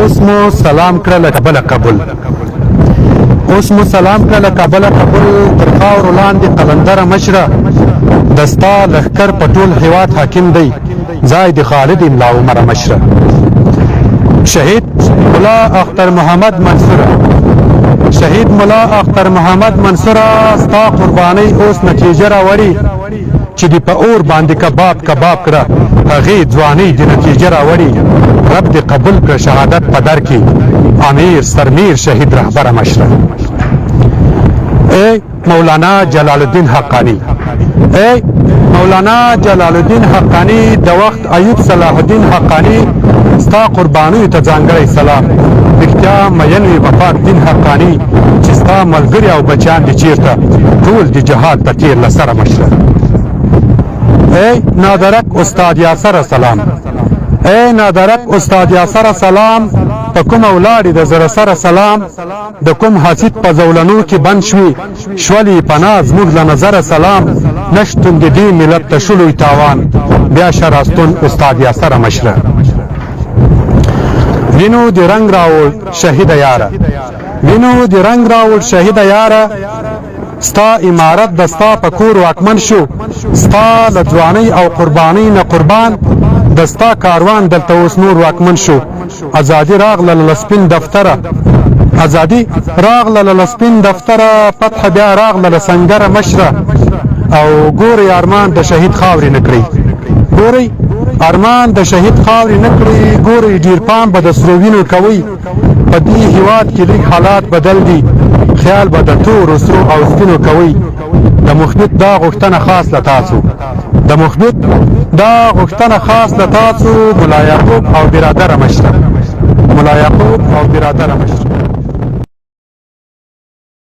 اوس مو سلام کړل کابل قبول اوس مو سلام کړل کابل قبول تر خاورو لاندې قلندره مشره دستا لښکر په ټول هیواد حاکم دی ځای د خالد املا عمر مشره شهید ملا اختر محمد منصور شهید ملا اختر محمد منصور ستا قرباني اوس نتیجه راوړي چې دی په اور باندې کباب کړه هغې ځواني د نتیجه راوړي رب دې قبول کړه شهادت په در کې امیر سرمیر شهید رهبر مشره ای مولانا جلال الدین حقانی ای مولانا جلال الدین حقانی د وخت ایوب صلاح الدین حقانی ستا قربانیو ته ځانګړی سلام رښتیا مین وي په پاک دین حقانی چې ستا ملګري او بچیان دي چیرته ټول د جهاد په تیر له سره مشره ای نادرک استاد یاسر سلام ای نادرک استاد یاسر سلام په کوم ولاړې د زره سره سلام د کوم حسید په زولنو کې بند شوي شولې پناه زموږ له نظره سلام نشتون د دې ملت ته شلوی تاوان بیا شراستون استاد یاسر مشره وینو د رنگ راوړ شهید یاره وینو د رنگ راوړ شهید یاره ستا امارت دستا په کور واکمن شو ستا له ځوانۍ او قربانۍ نه قربان دستا کاروان دلته اوس نور واکمن شو ازادي راغله له سپین دفتره ازادي راغله له سپین دفتره فتح بیا راغله له سنګره مشره او ګوري ارمان د شهید خاورې نه کړی ګوري ارمان د شهید خاورې نه کړی ګوري ډیر پام به د سرو وینو کوي په دې هیواد کې لږ حالات بدل دي خیال به د تورو سرو او سپینو کوي د مخبت دا غوښتنه خاص له تاسو د مخبت دا غوښتنه خاص له تاسو ملا یعقوب او برادر مشره ملا یعقوب او برادر مشره